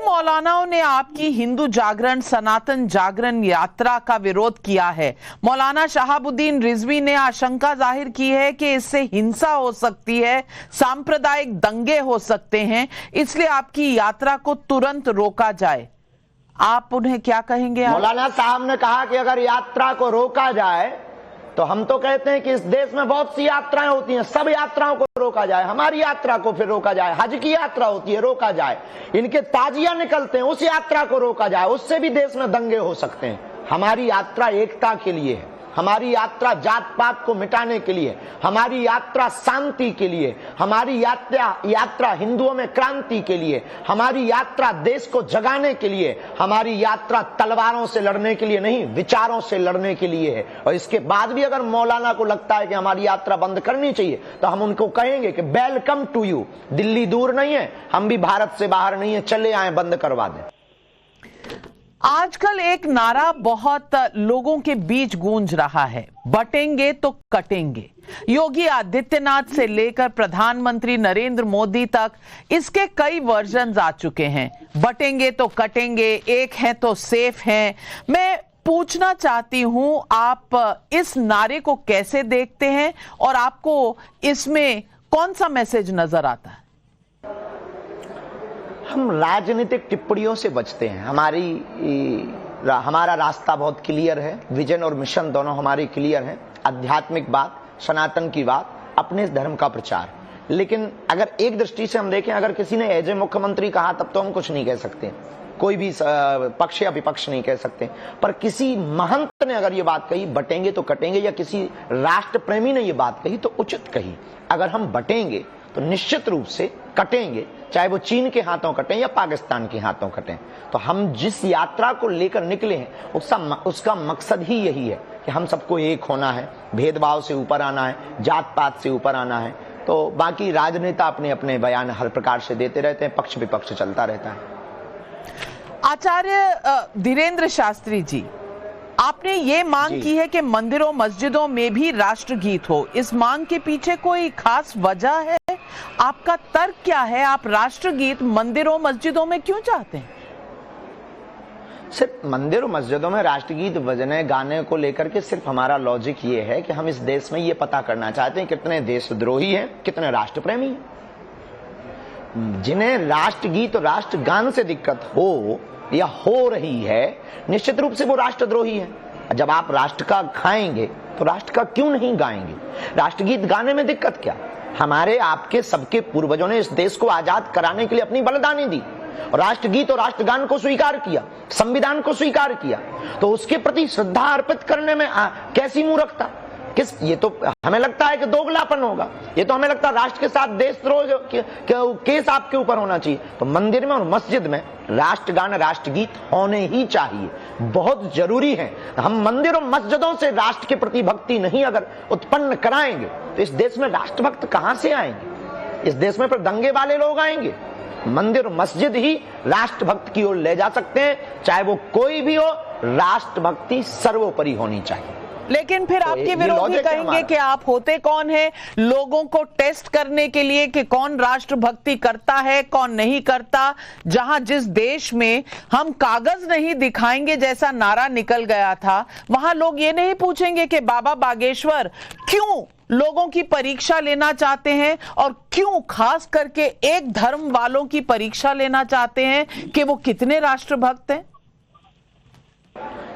मौलानाओं ने आपकी हिंदू जागरण सनातन जागरण यात्रा का विरोध किया है। मौलाना शहाबुद्दीन रिजवी ने आशंका जाहिर की है कि इससे हिंसा हो सकती है, सांप्रदायिक दंगे हो सकते हैं, इसलिए आपकी यात्रा को तुरंत रोका जाए। आप उन्हें क्या कहेंगे? मौलाना साहब ने कहा कि अगर यात्रा को रोका जाए तो हम तो कहते हैं कि इस देश में बहुत सी यात्राएं होती हैं, सब यात्राओं को रोका जाए, हमारी यात्रा को फिर रोका जाए। हज की यात्रा होती है, रोका जाए। इनके ताजिया निकलते हैं, उस यात्रा को रोका जाए, उससे भी देश में दंगे हो सकते हैं। हमारी यात्रा एकता के लिए है, हमारी यात्रा जात पात को मिटाने के लिए, हमारी यात्रा शांति के लिए, हमारी यात्रा हिंदुओं में क्रांति के लिए, हमारी यात्रा देश को जगाने के लिए, हमारी यात्रा तलवारों से लड़ने के लिए नहीं, विचारों से लड़ने के लिए है। और इसके बाद भी अगर मौलाना को लगता है कि हमारी यात्रा बंद करनी चाहिए तो हम उनको कहेंगे कि वेलकम टू यू, दिल्ली दूर नहीं है, हम भी भारत से बाहर नहीं है, चले आए, बंद करवा दें। आजकल एक नारा बहुत लोगों के बीच गूंज रहा है, बटेंगे तो कटेंगे। योगी आदित्यनाथ से लेकर प्रधानमंत्री नरेंद्र मोदी तक इसके कई वर्जन्स आ चुके हैं। बटेंगे तो कटेंगे, एक है तो सेफ हैं। मैं पूछना चाहती हूं, आप इस नारे को कैसे देखते हैं और आपको इसमें कौन सा मैसेज नजर आता है? हम राजनीतिक टिप्पणियों से बचते हैं। हमारा रास्ता बहुत क्लियर है, विजन और मिशन दोनों हमारे क्लियर हैं। आध्यात्मिक बात, सनातन की बात, अपने धर्म का प्रचार। लेकिन अगर एक दृष्टि से हम देखें, अगर किसी ने एज ए मुख्यमंत्री कहा तब तो हम कुछ नहीं कह सकते, कोई भी पक्ष या विपक्ष नहीं कह सकते। पर किसी महंत ने अगर ये बात कही बटेंगे तो कटेंगे, या किसी राष्ट्र प्रेमी ने ये बात कही तो उचित कही। अगर हम बटेंगे तो निश्चित रूप से कटेंगे, चाहे वो चीन के हाथों कटें या पाकिस्तान के हाथों कटें। तो हम जिस यात्रा को लेकर निकले हैं उसका मकसद ही यही है कि हम सबको एक होना है, भेदभाव से ऊपर आना है, जात पात से ऊपर आना है। तो बाकी राजनेता अपने अपने बयान हर प्रकार से देते रहते हैं, पक्ष विपक्ष चलता रहता है। आचार्य धीरेन्द्र शास्त्री जी, आपने ये मांग की है कि मंदिरों मस्जिदों में भी राष्ट्रगीत हो। इस मांग के पीछे कोई खास वजह है? आपका तर्क क्या है? आप राष्ट्रगीत मंदिरों मस्जिदों में क्यों चाहते हैं? सिर्फ मंदिरों मस्जिदों में राष्ट्रगीत बजने गाने को लेकर के सिर्फ हमारा लॉजिक ये है कि हम इस देश में ये पता करना चाहते हैं कितने देशद्रोही हैं, कितने राष्ट्रप्रेमी हैं। जिन्हें राष्ट्रगीत और राष्ट्रगान से दिक्कत हो या हो रही है, निश्चित रूप से वो राष्ट्रद्रोही है। जब आप राष्ट्र का खाएंगे तो राष्ट्र का क्यों नहीं गाएंगे? राष्ट्रगीत गाने में दिक्कत क्या? हमारे आपके सबके पूर्वजों ने इस देश को आजाद कराने के लिए अपनी बलिदानी दी, और राष्ट्रगीत और राष्ट्रगान को स्वीकार किया, संविधान को स्वीकार किया। तो उसके प्रति श्रद्धा अर्पित करने में कैसी मूर्खता? ये तो हमें लगता है कि दोगलापन होगा। ये तो हमें लगता है राष्ट्र के साथ देशद्रोह केस आपके ऊपर होना चाहिए। तो मंदिर में और मस्जिद में राष्ट्रगान राष्ट्रगीत होने ही चाहिए, बहुत जरूरी है। हम मंदिर और मस्जिदों से राष्ट्र के प्रति भक्ति नहीं अगर उत्पन्न कराएंगे तो इस देश में राष्ट्रभक्त कहां से आएंगे? इस देश में फिर दंगे वाले लोग आएंगे। मंदिर और मस्जिद ही राष्ट्रभक्त की ओर ले जा सकते हैं, चाहे वो कोई भी हो। राष्ट्रभक्ति सर्वोपरि होनी चाहिए। लेकिन फिर आपके विरोधी कहेंगे कि आप होते कौन है लोगों को टेस्ट करने के लिए कि कौन राष्ट्रभक्ति करता है कौन नहीं करता। जहां जिस देश में हम कागज नहीं दिखाएंगे जैसा नारा निकल गया था, वहां लोग ये नहीं पूछेंगे कि बाबा बागेश्वर क्यों लोगों की परीक्षा लेना चाहते हैं और क्यों खास करके एक धर्म वालों की परीक्षा लेना चाहते हैं कि वो कितने राष्ट्रभक्त हैं।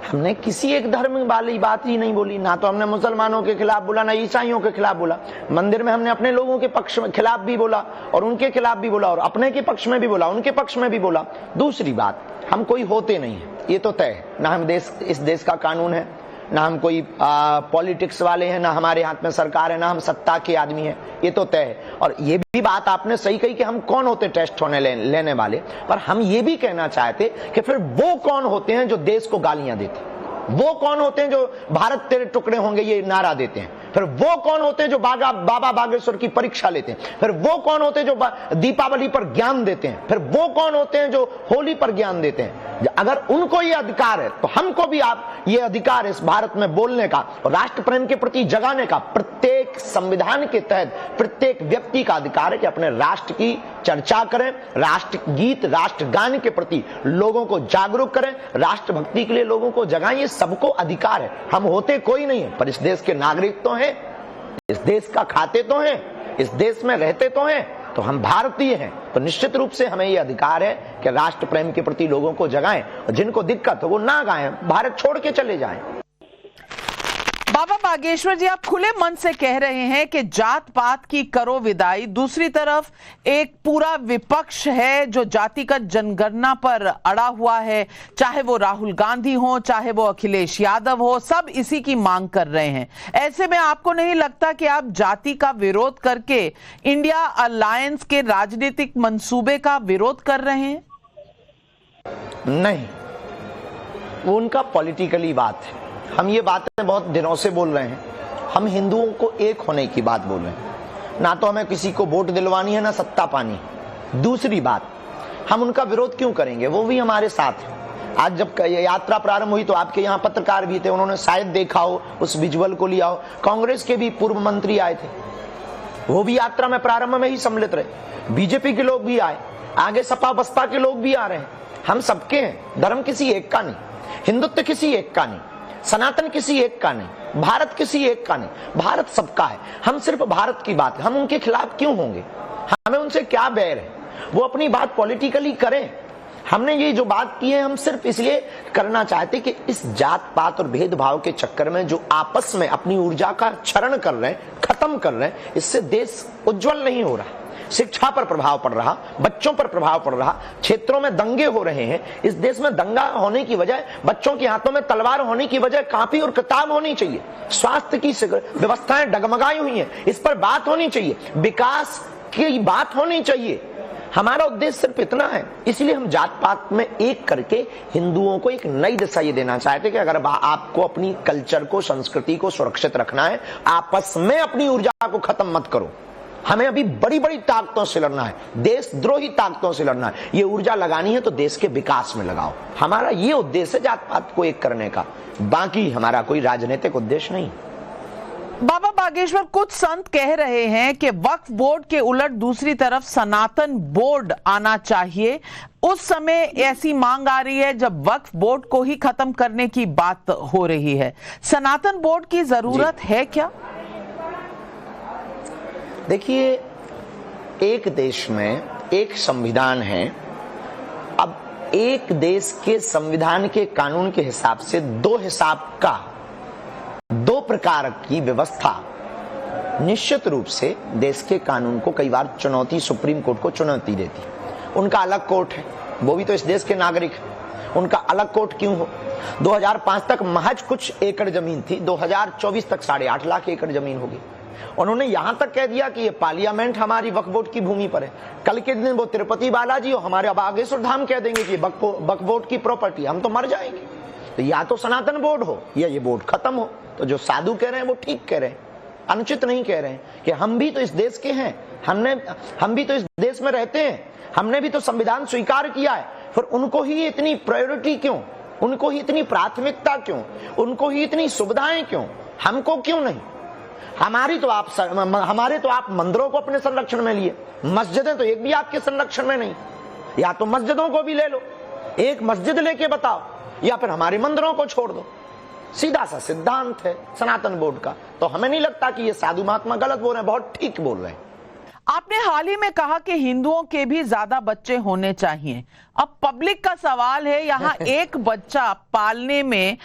हमने किसी एक धर्म वाली बात ही नहीं बोली, ना तो हमने मुसलमानों के खिलाफ बोला, ना ईसाइयों के खिलाफ बोला। मंदिर में हमने अपने लोगों के पक्ष में खिलाफ भी बोला और उनके खिलाफ भी बोला, और अपने के पक्ष में भी बोला, उनके पक्ष में भी बोला। दूसरी बात, हम कोई होते नहीं है, ये तो तय है। ना हम इस देश का कानून है, ना हम कोई पॉलिटिक्स वाले हैं, ना हमारे हाथ में सरकार है, ना हम सत्ता के आदमी हैं, ये तो तय है। और ये भी बात आपने सही कही कि हम कौन होते टेस्ट होने लेने वाले। पर हम ये भी कहना चाहते कि फिर वो कौन होते हैं जो देश को गालियां देते हैं, वो कौन होते हैं जो भारत तेरे टुकड़े होंगे ये नारा देते हैं। फिर वो कौन होते हैं जो बाबा बागेश्वर की परीक्षा लेते हैं? फिर वो कौन होते हैं जो दीपावली पर ज्ञान देते हैं? फिर वो कौन होते हैं जो होली पर ज्ञान देते हैं? अगर उनको ये अधिकार है तो हमको भी आप ये अधिकार है इस भारत में बोलने का और राष्ट्र प्रेम के प्रति जगाने का। प्रत्येक संविधान के तहत प्रत्येक व्यक्ति का अधिकार है कि अपने राष्ट्र की चर्चा करें, राष्ट्र गीत राष्ट्रगान के प्रति लोगों को जागरूक करें, राष्ट्रभक्ति के लिए लोगों को जगाएं। ये सबको अधिकार है। हम होते कोई नहीं है पर इस देश के नागरिक तो हैं, इस देश का खाते तो हैं, इस देश में रहते तो हैं, तो हम भारतीय हैं। तो निश्चित रूप से हमें यह अधिकार है कि राष्ट्र प्रेम के प्रति लोगों को जगाएं और जिनको दिक्कत हो वो ना गाएं, भारत छोड़ के चले जाएं। बाबा बागेश्वर जी, आप खुले मन से कह रहे हैं कि जात पात की करो विदाई, दूसरी तरफ एक पूरा विपक्ष है जो जातिगत जनगणना पर अड़ा हुआ है, चाहे वो राहुल गांधी हो, चाहे वो अखिलेश यादव हो, सब इसी की मांग कर रहे हैं। ऐसे में आपको नहीं लगता कि आप जाति का विरोध करके इंडिया अलायंस के राजनीतिक मंसूबे का विरोध कर रहे हैं? नहीं, वो उनका पॉलिटिकली बात है। हम ये बातें बहुत दिनों से बोल रहे हैं। हम हिंदुओं को एक होने की बात बोल रहे हैं। ना तो हमें किसी को वोट दिलवानी है, ना सत्ता पानी। दूसरी बात, हम उनका विरोध क्यों करेंगे? वो भी हमारे साथ है। आज जब यात्रा प्रारंभ हुई तो आपके यहाँ पत्रकार भी थे, उन्होंने शायद देखा हो, उस विजुअल को लिया हो। कांग्रेस के भी पूर्व मंत्री आए थे, वो भी यात्रा में प्रारंभ में ही सम्मिलित रहे। बीजेपी के लोग भी आए, आगे सपा बसपा के लोग भी आ रहे हैं। हम सबके हैं। धर्म किसी एक का नहीं, हिंदुत्व किसी एक का नहीं, सनातन किसी एक का नहीं, भारत किसी एक का नहीं, भारत सबका है। हम सिर्फ भारत की बात, हम उनके खिलाफ क्यों होंगे? हमें उनसे क्या बैर है? वो अपनी बात पॉलिटिकली करें। हमने ये जो बात की है हम सिर्फ इसलिए करना चाहते कि इस जात पात और भेदभाव के चक्कर में जो आपस में अपनी ऊर्जा का क्षरण कर रहे हैं, खत्म कर रहे हैं, इससे देश उज्जवल नहीं हो रहा। शिक्षा पर प्रभाव पड़ रहा, बच्चों पर प्रभाव पड़ रहा, क्षेत्रों में दंगे हो रहे हैं। इस देश में दंगा होने की बजाय बच्चों के हाथों में तलवार होने की बजाय कापी और किताब होनी चाहिए। स्वास्थ्य की व्यवस्थाएं डगमगाई हुई हैं, इस पर बात होनी चाहिए, विकास की बात होनी चाहिए। हमारा उद्देश्य सिर्फ इतना है। इसलिए हम जात पात में एक करके हिंदुओं को एक नई दिशा ये देना चाहते कि अगर आपको अपनी कल्चर को, संस्कृति को सुरक्षित रखना है, आपस में अपनी ऊर्जा को खत्म मत करो। हमें अभी बड़ी बड़ी ताकतों से लड़ना है, देशद्रोही ताकतों से लड़ना है। ये ऊर्जा लगानी है तो देश के विकास में लगाओ। हमारा ये उद्देश्य है जात पात को एक करने का, बाकी हमारा कोई राजनीतिक उद्देश्य नहीं। बाबा बागेश्वर, कुछ संत कह रहे हैं कि वक्फ बोर्ड के उलट दूसरी तरफ सनातन बोर्ड आना चाहिए। उस समय ऐसी मांग आ रही है जब वक्फ बोर्ड को ही खत्म करने की बात हो रही है। सनातन बोर्ड की जरूरत है क्या? देखिए, एक देश में एक संविधान है। अब एक देश के संविधान के कानून के हिसाब से दो प्रकार की व्यवस्था निश्चित रूप से देश के कानून को कई बार चुनौती, सुप्रीम कोर्ट को चुनौती देती है। उनका अलग कोर्ट है, वो भी तो इस देश के नागरिक है। उनका अलग कोर्ट क्यों हो? 2005 तक महज कुछ एकड़ जमीन थी, 2024 तक 8.5 लाख एकड़ जमीन होगी। उन्होंने यहां तक कह दिया कि ये पार्लियामेंट हमारी वक्फ बोर्ड की भूमि पर है। कल के दिन वो तिरुपति बालाजी और हमारे बागेश्वर धाम कह देंगे कि वक्फ बोर्ड की प्रॉपर्टी, हम तो मर जाएंगे। तो या तो सनातन बोर्ड हो या ये बोर्ड खत्म हो। तो जो साधु कह रहे हैं वो ठीक कह रहे हैं, अनुचित नहीं कह रहे हैं कि हम भी तो इस देश के हैं, हम भी तो इस देश में रहते हैं, हमने भी तो संविधान स्वीकार किया है। फिर उनको ही इतनी प्रायोरिटी क्यों, उनको ही इतनी प्राथमिकता क्यों, उनको ही इतनी सुविधाएं क्यों, हमको क्यों नहीं? हमारे तो आप मंदिरों को अपने संरक्षण में लिए, मस्जिदें तो एक भी आपके संरक्षण में नहीं। या तो मस्जिदों को भी ले लो, एक मस्जिद लेके बताओ, या फिर हमारे मंदिरों को छोड़ दो। सीधा सा सिद्धांत है सनातन बोर्ड का। तो हमें नहीं लगता कि ये साधु महात्मा गलत बोल रहे हैं, बहुत ठीक बोल रहे हैं। आपने हाल ही में कहा कि हिंदुओं के भी ज्यादा बच्चे होने चाहिए। अब पब्लिक का सवाल है, यहाँ एक बच्चा पालने में